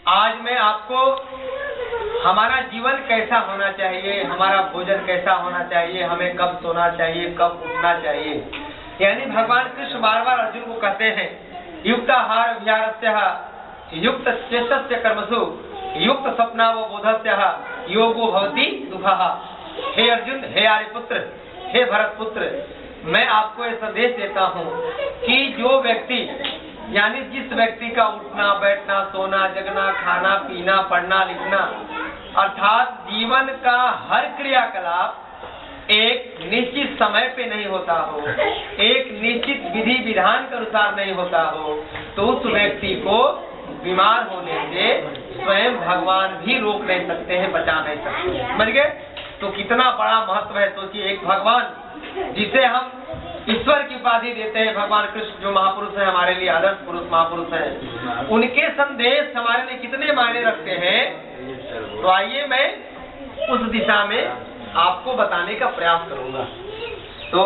आज मैं आपको हमारा जीवन कैसा होना चाहिए, हमारा भोजन कैसा होना चाहिए, हमें कब सोना चाहिए, कब उठना चाहिए, यानी भगवान कृष्ण बार बार अर्जुन को कहते हैं युक्ताहार विहारस्य युक्त चेष्टस्य कर्मसु युक्त स्वप्नावबोधस्य योगो भवति दुःखः। हे अर्जुन, हे आर्यपुत्र, हे भरत पुत्र, मैं आपको ये संदेश देता हूँ कि जो व्यक्ति यानी जिस व्यक्ति का उठना बैठना सोना जगना खाना पीना पढ़ना लिखना अर्थात जीवन का हर क्रियाकलाप एक निश्चित समय पे नहीं होता हो, एक निश्चित विधि विधान के अनुसार नहीं होता हो, तो उस व्यक्ति को बीमार होने से स्वयं भगवान भी रोक नहीं सकते हैं, बचा नहीं सकते। समझ गए? तो कितना बड़ा महत्व है। सोचिए, एक भगवान जिसे हम ईश्वर की उपाधि देते हैं, भगवान कृष्ण जो महापुरुष है, हमारे लिए आदर्श पुरुष महापुरुष है, उनके संदेश हमारे लिए कितने मायने रखते हैं। तो आइए मैं उस दिशा में आपको बताने का प्रयास करूंगा। तो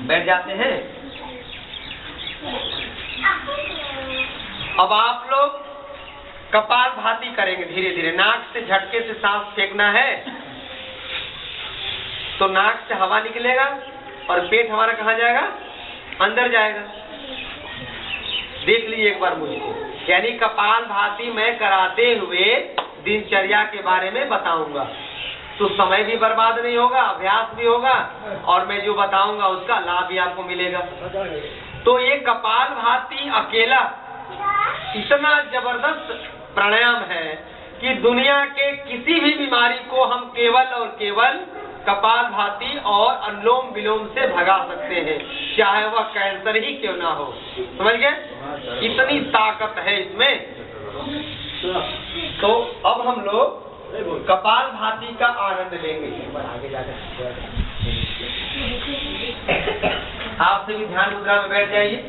बैठ जाते हैं। अब आप लोग कपालभाति करेंगे धीरे धीरे। नाक से झटके से सांस फेंकना है तो नाक से हवा निकलेगा और पेट हमारा कहाँ जाएगा? अंदर जाएगा। देख लीजिए एक बार मुझको, यानी कपालभाति मैं कराते हुए दिनचर्या के बारे में बताऊंगा, तो समय भी बर्बाद नहीं होगा, अभ्यास भी होगा और मैं जो बताऊंगा उसका लाभ भी आपको मिलेगा। तो ये कपालभाति अकेला इतना जबरदस्त प्राणायाम है कि दुनिया के किसी भी बीमारी को हम केवल और केवल कपालभाति और अनुलोम विलोम से भगा सकते हैं, चाहे वह कैंसर ही क्यों ना हो। समझ गए? इतनी ताकत है इसमें। तो अब हम लोग कपालभाति का आनंद लेंगे। आगे जाकर आप सभी ध्यान मुद्रा में बैठ जाइए,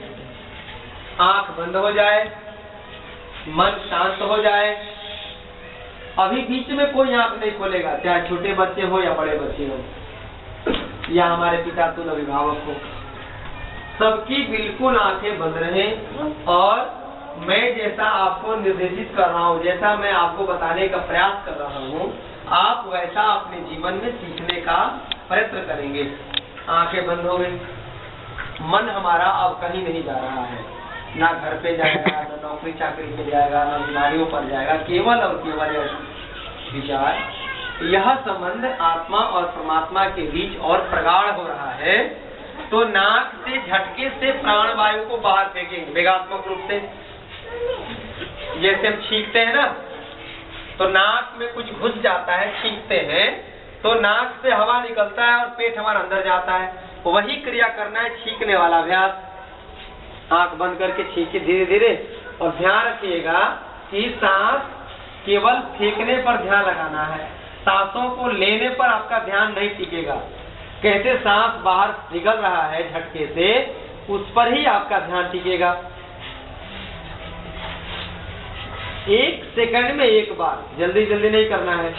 आंख बंद हो जाए, मन शांत हो जाए। अभी बीच में कोई आंख नहीं खोलेगा, चाहे छोटे बच्चे हो या बड़े बच्चे हो या हमारे पिता तुल्य अभिभावक हो, सबकी बिल्कुल आंखें बंद रहें और मैं जैसा आपको निर्देशित कर रहा हूँ, जैसा मैं आपको बताने का प्रयास कर रहा हूँ, आप वैसा अपने जीवन में सीखने का प्रयत्न करेंगे। आंखें बंद हो गई, मन हमारा अब कहीं नहीं जा रहा है, ना घर पे जाएगा, ना नौकरी चाकरी पे जाएगा, ना बीमारियों पर जाएगा, केवल और केवल विचार। यह संबंध आत्मा और परमात्मा के बीच और प्रगाढ़ हो रहा है। तो नाक से झटके से प्राण वायु को बाहर फेंकेंगे वेगात्मक रूप से। जैसे हम छींकते हैं ना, तो नाक में कुछ घुस जाता है, छींकते हैं तो नाक से हवा निकलता है और पेट हमारा अंदर जाता है। वही क्रिया करना है, छींकने वाला अभ्यास। आंख बंद करके छींके धीरे धीरे और ध्यान रखिएगा कि सांस केवल फेंकने पर ध्यान लगाना है, सांसों को लेने पर आपका ध्यान नहीं टिकेगा। कैसे सांस बाहर निकल रहा है झटके से, उस पर ही आपका ध्यान टिकेगा। 1 सेकंड में एक बार, जल्दी जल्दी नहीं करना है।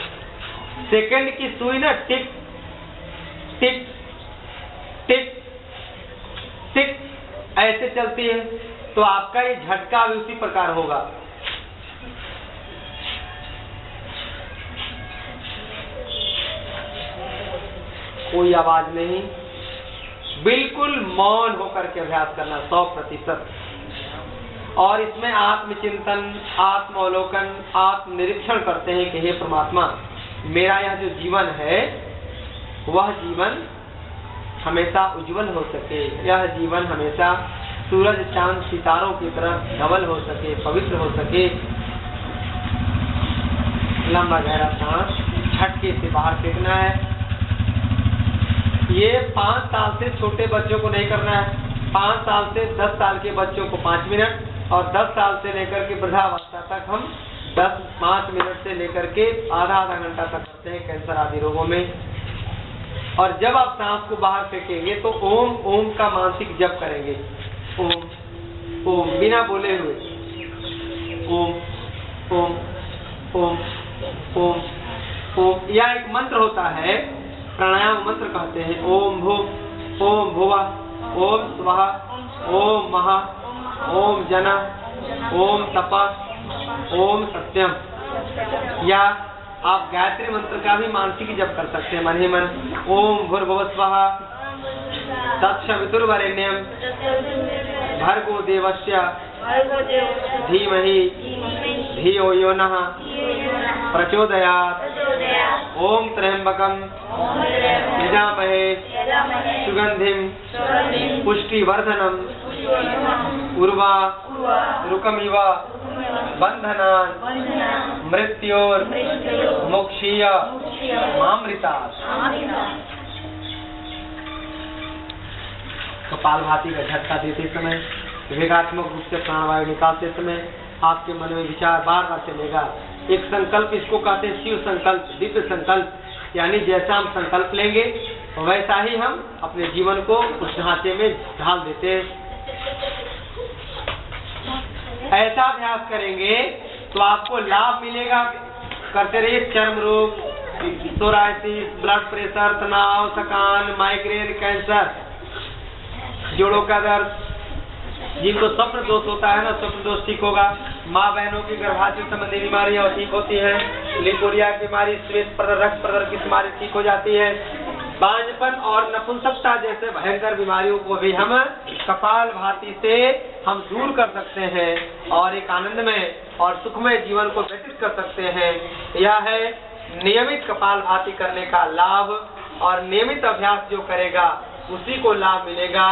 सेकंड की सुई ना टिक टिक टिक टिक ऐसे चलती है, तो आपका ये झटका भी उसी प्रकार होगा। कोई आवाज नहीं, बिल्कुल मौन होकर के अभ्यास करना 100%। और इसमें आत्मचिंतन, आत्मावलोकन, आत्मनिरीक्षण करते हैं कि हे परमात्मा, मेरा यह जो जीवन है वह जीवन हमेशा उज्जवल हो सके, यह जीवन हमेशा सूरज चांद सितारों की तरह धवल हो सके, पवित्र हो सके। लंबा गहरा सांस झटके से बाहर फेंकना है। ये 5 साल से छोटे बच्चों को नहीं करना है। 5 साल से 10 साल के बच्चों को 5 मिनट और 10 साल से लेकर के वृद्धावस्था तक हम 5 मिनट से लेकर के आधा घंटा तक करते हैं कैंसर आदि रोगों में। और जब आप सांस को बाहर फेंकेंगे तो ओम ओम का मानसिक जप करेंगे। ओम ओम बिना बोले हुए, ओम ओम ओम ओम ओम। यह एक मंत्र होता है, प्राणायाम मंत्र कहते हैं। ओम भू, ओम भुवः, ओम स्वः, ओम महा, ओम जना, ओम तपः, ओम सत्यम। या आप गायत्री मंत्र का भी मानसिक जप कर सकते हैं, मन ही मन। ओम भूर्भुवः स्वः तत्सवितुर्वरेण्यं भर्गो देवस्य धीमहि धियो यो नः प्रचोदयात्। ओम त्र्यंबकं यजामहे सुगंधिं पुष्टिवर्धनम् उर्वा रुकमिव बंधनान् मृत्योर्मुक्षीय मामृतात्। कपालभाति का झटका देते समय, विवेकात्मक रूप से प्राणवायु निकालते समय आपके मन में विचार बार बार चलेगा। एक संकल्प, इसको कहते हैं शिव संकल्प, दिव्य संकल्प। यानी जैसा हम संकल्प लेंगे वैसा ही हम अपने जीवन को उस ढांचे में ढाल देते हैं। ऐसा अभ्यास करेंगे तो आपको लाभ मिलेगा। करते रहिए। चर्म रोग, सोराइसिस, ब्लड प्रेशर, तनाव, थकान, माइग्रेन, कैंसर, जोड़ों का दर्द, जिनको स्वप्न दोष होता है ना, स्वप्न दोष ठीक होगा। माँ बहनों की गर्भाशय संबंधी बीमारियां ठीक होती हैं। लिकोरिया की बीमारी, श्वेत प्रदर, रक्त प्रदर की बीमारी ठीक हो जाती है। बांझपन और नपुंसकता जैसे भयंकर बीमारियों को भी हम कपालभाति से हम दूर कर सकते हैं और एक आनंदमय और सुखमय जीवन को व्यतीत कर सकते हैं। यह है नियमित कपालभाति करने का लाभ, और नियमित अभ्यास जो करेगा उसी को लाभ मिलेगा।